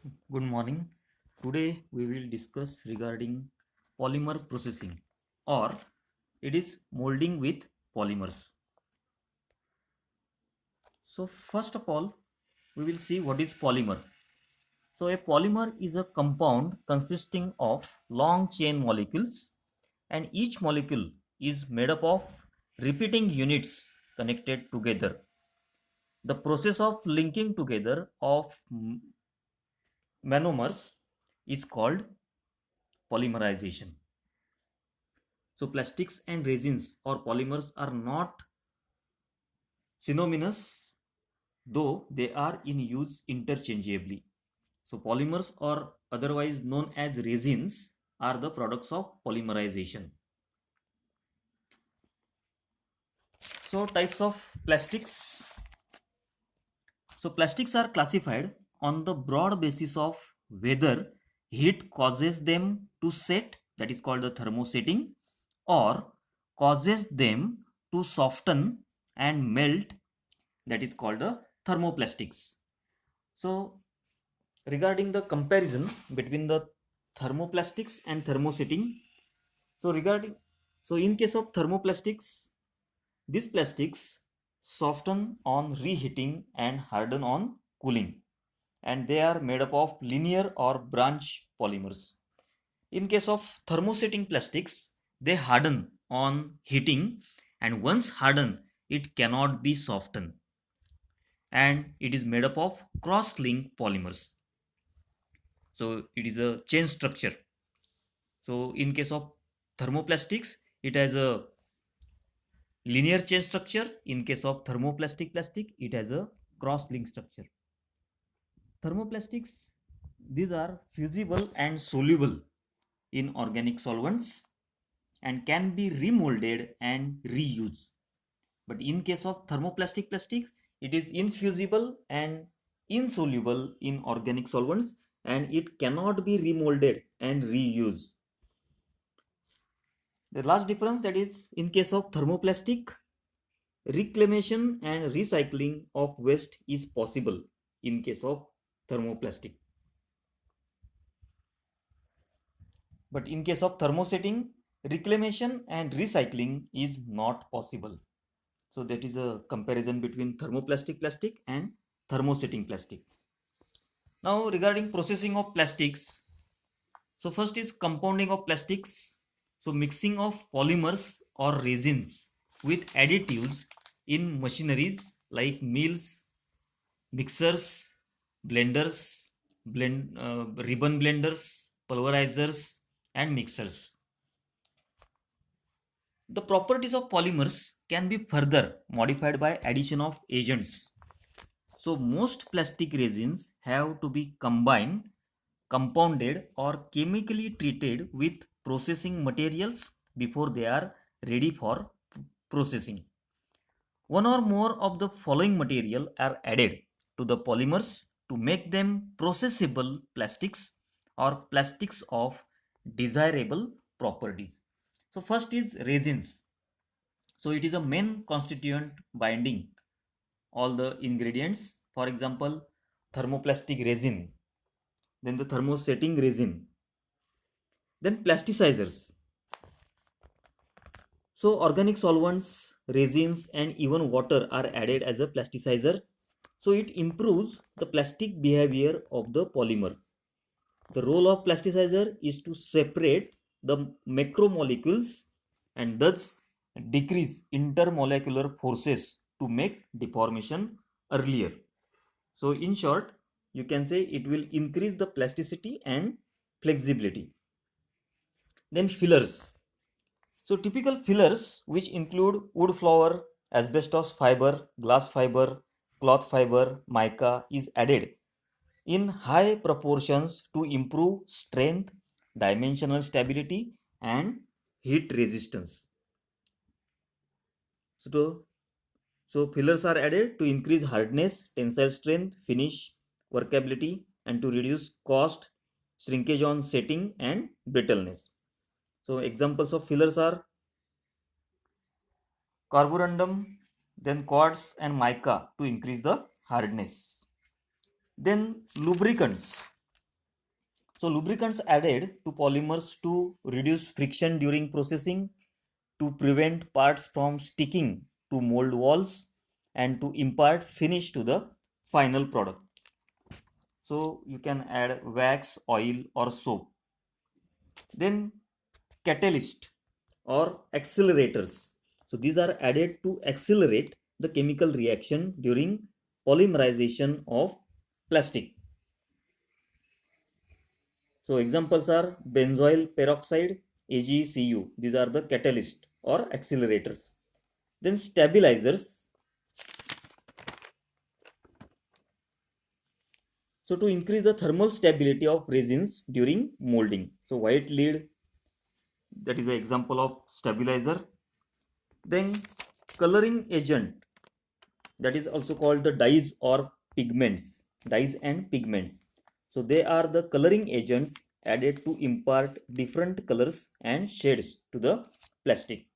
Good morning. Today we will discuss regarding polymer processing, or it is molding with polymers. So first of all, we will see what is polymer. So a polymer is a compound consisting of long chain molecules, and each molecule is made up of repeating units connected together. The process of linking together of monomers is called polymerization. So plastics and resins or polymers are not synonymous, though they are in use interchangeably. So polymers, or otherwise known as resins, are the products of polymerization. So types of plastics. So plastics are classified on the broad basis of whether heat causes them to set, that is called the thermosetting, or causes them to soften and melt, that is called the thermoplastics. So regarding the comparison between the thermoplastics and thermosetting, so regarding so in case of thermoplastics, these plastics soften on reheating and harden on cooling, and they are made up of linear or branch polymers. In case of thermosetting plastics, they harden on heating, and once hardened, it cannot be softened, and it is made up of cross-linked polymers. So it is a chain structure. So in case of thermoplastics, it has a linear chain structure. In case of plastic, it has a cross-linked structure. Thermoplastics, these are fusible and soluble in organic solvents and can be remolded and reused. But in case of thermoplastic plastics, it is infusible and insoluble in organic solvents, and it cannot be remolded and reused. The last difference, that is, in case of thermoplastic, reclamation and recycling of waste is possible in case of thermoplastic. But in case of thermosetting, reclamation and recycling is not possible. So that is a comparison between thermoplastic plastic and thermosetting plastic. Now regarding processing of plastics, so first is compounding of plastics. So mixing of polymers or resins with additives in machineries like mills, mixers, blenders, ribbon blenders, pulverizers, and mixers. The properties of polymers can be further modified by addition of agents. So most plastic resins have to be combined, compounded, or chemically treated with processing materials before they are ready for processing. One or more of the following material are added to the polymers to make them processable plastics or plastics of desirable properties. So first is resins. So it is a main constituent binding all the ingredients. For example, thermoplastic resin, then the thermosetting resin, then plasticizers. So organic solvents, resins, and even water are added as a plasticizer. So it improves the plastic behavior of the polymer. The role of plasticizer is to separate the macromolecules and thus decrease intermolecular forces to make deformation earlier. So in short, you can say it will increase the plasticity and flexibility. Then fillers. So typical fillers, which include wood flour, asbestos fiber, glass fiber, cloth fiber, mica, is added in high proportions to improve strength, dimensional stability, and heat resistance. So, fillers are added to increase hardness, tensile strength, finish, workability, and to reduce cost, shrinkage on setting, and brittleness. So examples of fillers are carborundum, then quartz and mica to increase the hardness. Then lubricants. So lubricants added to polymers to reduce friction during processing, to prevent parts from sticking to mold walls, and to impart finish to the final product. So you can add wax, oil or soap. Then catalyst or accelerators. So these are added to accelerate the chemical reaction during polymerization of plastic. So examples are benzoyl peroxide, AgCu. These are the catalyst or accelerators. Then stabilizers. So to increase the thermal stability of resins during molding. So white lead, that is an example of stabilizer. Then coloring agent, that is also called the dyes or pigments, dyes and pigments. So they are the coloring agents added to impart different colors and shades to the plastic.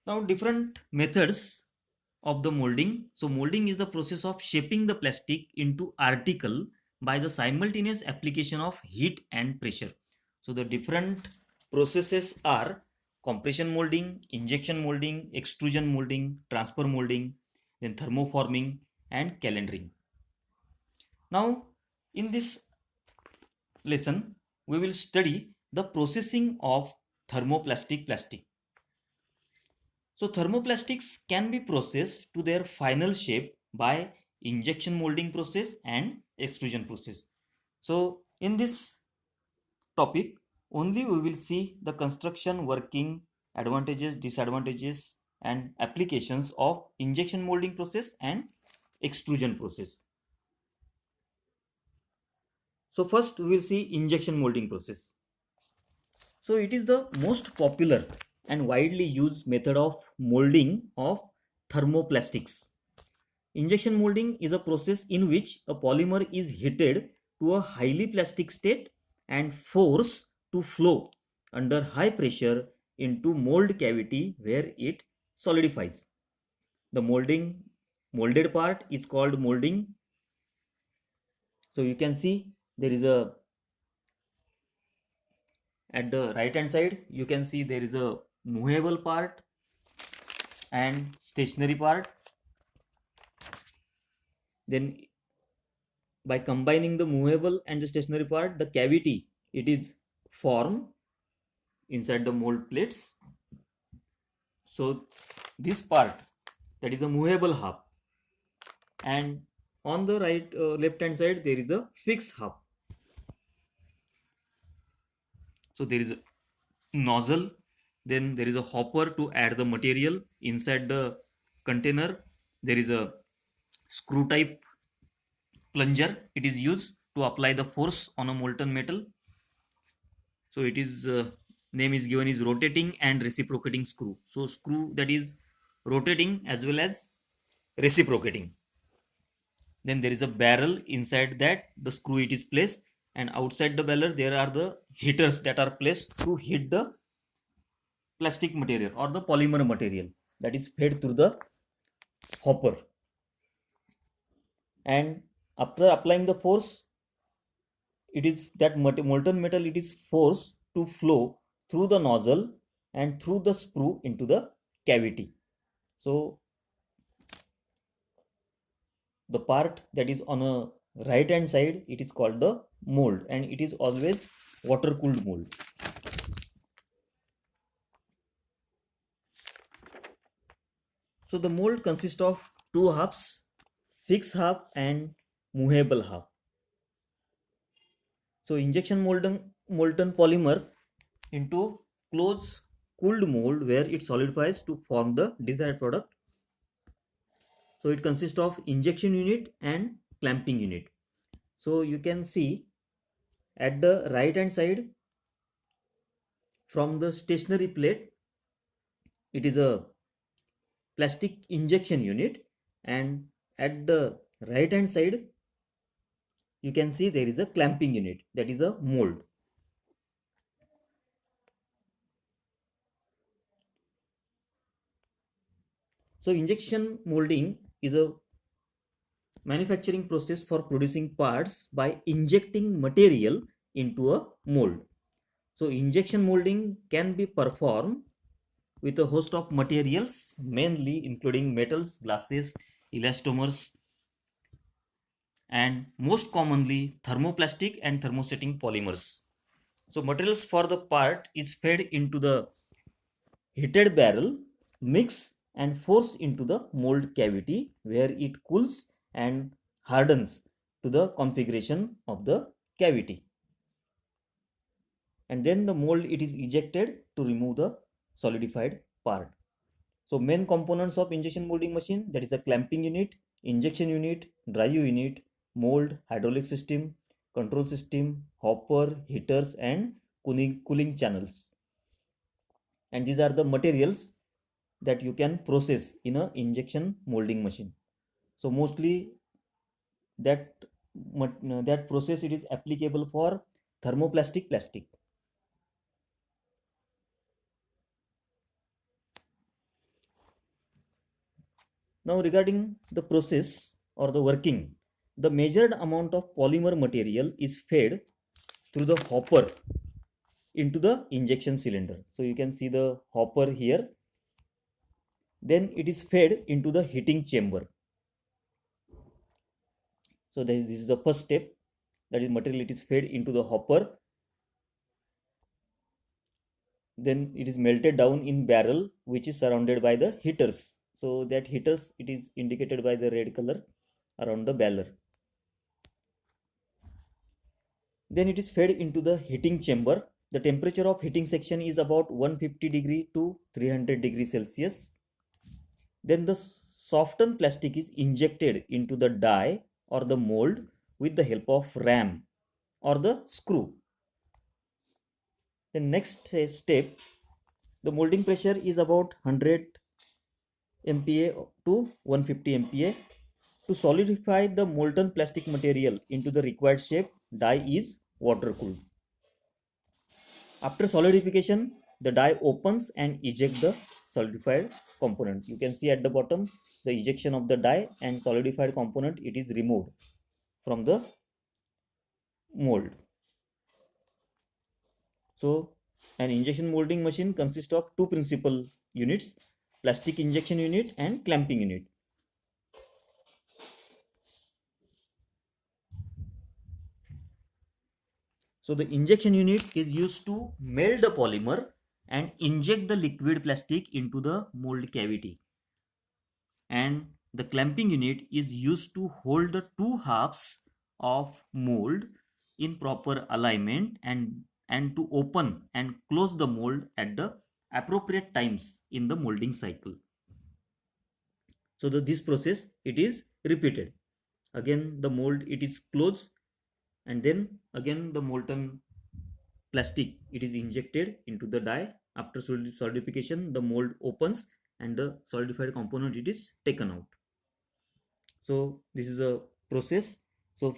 Now different methods of the molding. So molding is the process of shaping the plastic into article by the simultaneous application of heat and pressure. So the different processes are compression molding, injection molding, extrusion molding, transfer molding, then thermoforming and calendering. Now in this lesson we will study the processing of thermoplastic plastic. So thermoplastics can be processed to their final shape by injection molding process and extrusion process. So in this topic only we will see the construction, working, advantages, disadvantages and applications of injection molding process and extrusion process. So first we will see injection molding process. So it is the most popular and widely used method of molding of thermoplastics. Injection molding is a process in which a polymer is heated to a highly plastic state and forced to flow under high pressure into mold cavity where it solidifies. The molded part is called molding. So you can see there is a, at the right hand side you can see there is a movable part and stationary part. Then by combining the movable and the stationary part, the cavity it is formed inside the mold plates. So this part, that is a movable hub, and on the right left hand side there is a fixed hub. So there is a nozzle, then there is a hopper to add the material inside the container. There is a screw type plunger, it is used to apply the force on a molten metal. So it is name is given is rotating and reciprocating screw. So screw that is rotating as well as reciprocating. Then there is a barrel, inside that the screw it is placed, and outside the barrel there are the heaters that are placed to heat the plastic material or the polymer material that is fed through the hopper. And after applying the force, it is that molten metal it is forced to flow through the nozzle and through the sprue into the cavity. So the part that is on a right hand side it is called the mold, and it is always water cooled mold. So the mold consists of two halves, fixed half and movable half. So injection molten polymer into closed cooled mold where it solidifies to form the desired product. So it consists of injection unit and clamping unit. So you can see at the right hand side from the stationary plate, it is a plastic injection unit, and at the right hand side you can see there is a clamping unit, that is a mold. So injection molding is a manufacturing process for producing parts by injecting material into a mold. So injection molding can be performed with a host of materials, mainly including metals, glasses, elastomers, and most commonly thermoplastic and thermosetting polymers. So materials for the part is fed into the heated barrel, mix and force into the mold cavity where it cools and hardens to the configuration of the cavity. And then the mold it is ejected to remove the solidified part. So main components of injection molding machine, that is a clamping unit, injection unit, dry unit, mold, hydraulic system, control system, hopper, heaters and cooling channels. And these are the materials that you can process in a injection molding machine. So mostly that that process it is applicable for thermoplastic plastic. Now regarding the process or the working, the measured amount of polymer material is fed through the hopper into the injection cylinder. So you can see the hopper here. Then it is fed into the heating chamber. So this is the first step, that is material it is fed into the hopper. Then it is melted down in barrel which is surrounded by the heaters. So that heaters it is indicated by the red color around the barrel. Then it is fed into the heating chamber. The temperature of heating section is about 150 degree to 300 degree Celsius. Then the softened plastic is injected into the die or the mold with the help of ram or the screw. The next step, the molding pressure is about 100 MPa to 150 MPa. To solidify the molten plastic material into the required shape, die is water cooled. After solidification, the die opens and eject the solidified component. You can see at the bottom the ejection of the die and solidified component it is removed from the mold. So an injection molding machine consists of two principal units, plastic injection unit and clamping unit. So the injection unit is used to melt the polymer and inject the liquid plastic into the mold cavity. And the clamping unit is used to hold the two halves of mold in proper alignment and to open and close the mold at the appropriate times in the molding cycle. So this process it is repeated. Again the mold it is closed and then again the molten plastic it is injected into the die. After solidification the mold opens and the solidified component it is taken out. So this is a process. So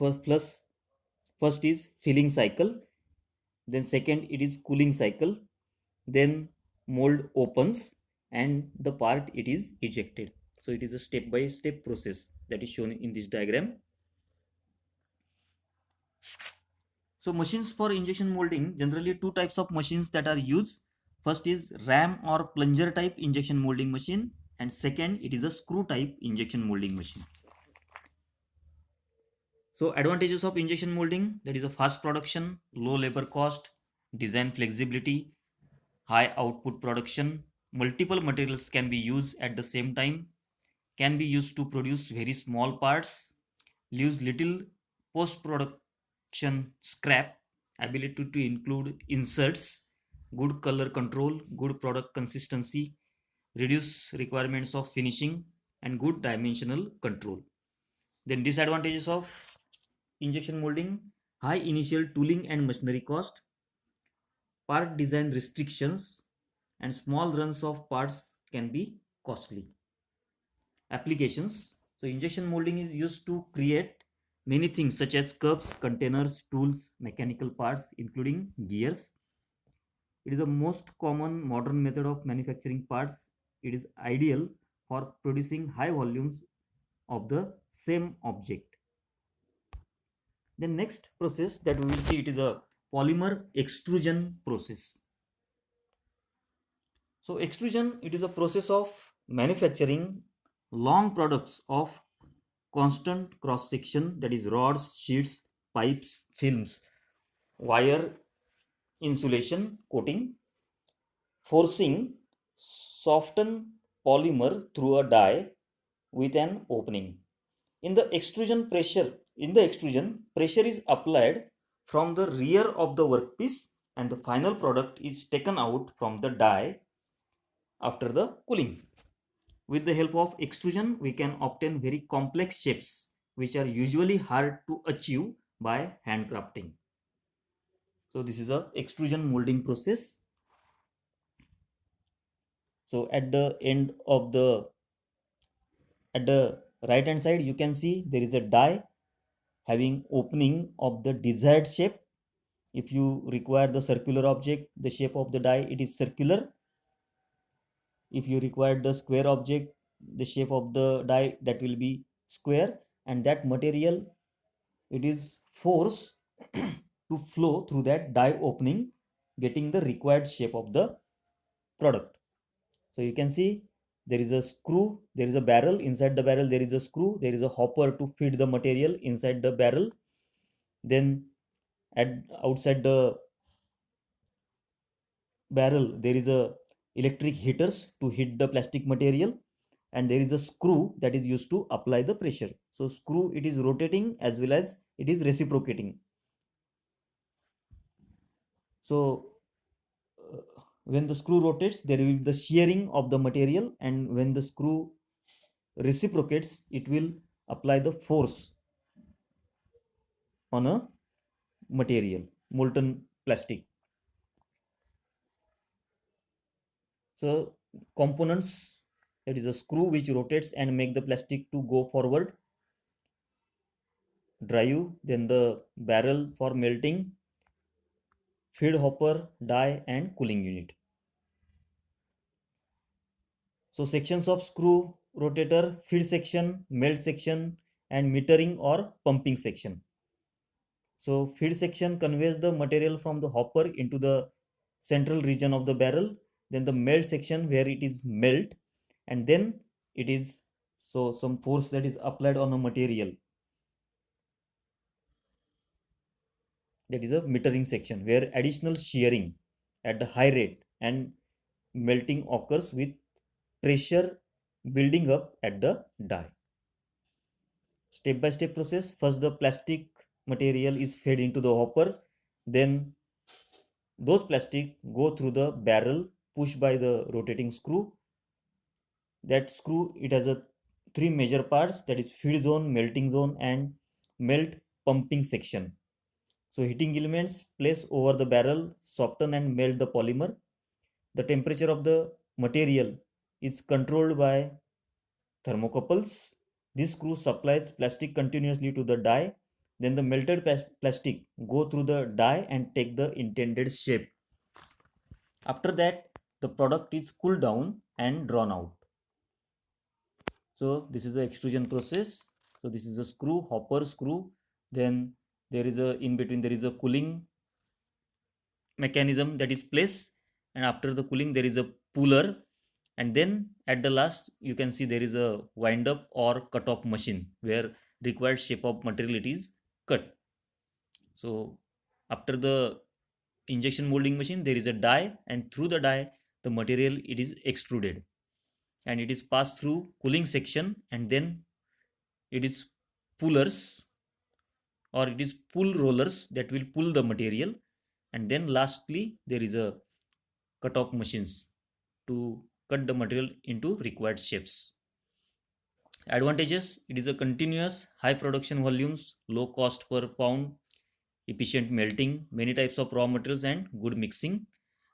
first is filling cycle, then second it is cooling cycle, then mold opens and the part it is ejected. So it is a step by step process that is shown in this diagram. So machines for injection molding, generally two types of machines that are used. First is ram or plunger type injection molding machine and second it is a screw type injection molding machine. So advantages of injection molding, that is a fast production, low labor cost, design flexibility, high output production, multiple materials can be used at the same time, can be used to produce very small parts, leaves little post production scrap, ability to include inserts, good color control, good product consistency, reduce requirements of finishing and good dimensional control. Then disadvantages of injection molding, high initial tooling and machinery cost, part design restrictions, and small runs of parts can be costly. Applications, so injection molding is used to create many things such as cups, containers, tools, mechanical parts including gears. It is the most common modern method of manufacturing parts. It is ideal for producing high volumes of the same object. The next process that we will see, it is a polymer extrusion process. So extrusion, it is a process of manufacturing long products of constant cross section, that is rods, sheets, pipes, films, wire, insulation, coating, forcing soften polymer through a die with an opening. In the extrusion, pressure is applied from the rear of the workpiece, and the final product is taken out from the die after the cooling. With the help of extrusion, we can obtain very complex shapes which are usually hard to achieve by handcrafting. So this is a extrusion molding process. So at the right hand side, you can see there is a die having opening of the desired shape. If you require the circular object, the shape of the die, it is circular. If you require the square object, the shape of the die, that will be square, and that material, it is forced to flow through that die opening, getting the required shape of the product. So you can see there is a screw, there is a barrel, inside the barrel there is a screw, there is a hopper to feed the material inside the barrel. Then outside the barrel there is a electric heaters to heat the plastic material, and there is a screw that is used to apply the pressure. So screw, it is rotating as well as it is reciprocating. So when the screw rotates, there will be the shearing of the material, and when the screw reciprocates, it will apply the force on a material, molten plastic. So components, it is a screw which rotates and make the plastic to go forward. Drive, then the barrel for melting, feed hopper, die, and cooling unit. So sections of screw, rotator, feed section, melt section, and metering or pumping section. So feed section conveys the material from the hopper into the central region of the barrel. Then the melt section where it is melt, and then it is some force that is applied on a material. That is a metering section where additional shearing at the high rate and melting occurs with pressure building up at the die. Step by step process. First the plastic material is fed into the hopper, then those plastic go through the barrel pushed by the rotating screw. That screw, it has a three major parts, that is feed zone, melting zone, and melt pumping section. So heating elements placed over the barrel soften and melt the polymer. The temperature of the material is controlled by thermocouples. This screw supplies plastic continuously to the die. Then the melted plastic go through the die and take the intended shape. After that, the product is cooled down and drawn out. So this is the extrusion process. So this is a screw, hopper screw. Then there is a, in between there is a cooling mechanism that is placed, and after the cooling there is a puller, and then at the last you can see there is a wind up or cut off machine where required shape of material it is cut. So after the injection molding machine there is a die, and through the die the material it is extruded, and it is passed through cooling section, and then it is pullers or it is pull rollers that will pull the material, and then lastly there is a cut off machines to cut the material into required shapes. Advantages: it is a continuous high production volumes, low cost per pound, efficient melting, many types of raw materials, and good mixing.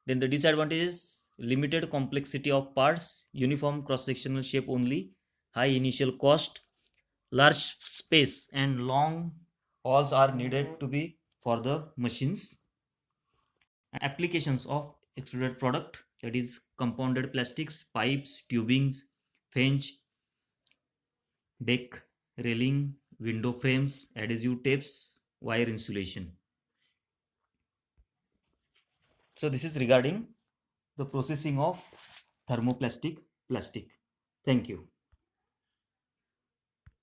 Then the disadvantages: limited complexity of parts, uniform cross-sectional shape only, high initial cost, large space, and long hauls are needed to be for the machines. Applications of extruded product, that is compounded plastics, pipes, tubings, flange, deck, railing, window frames, adhesive tapes, wire insulation. So this is regarding the processing of thermoplastic plastic. Thank you.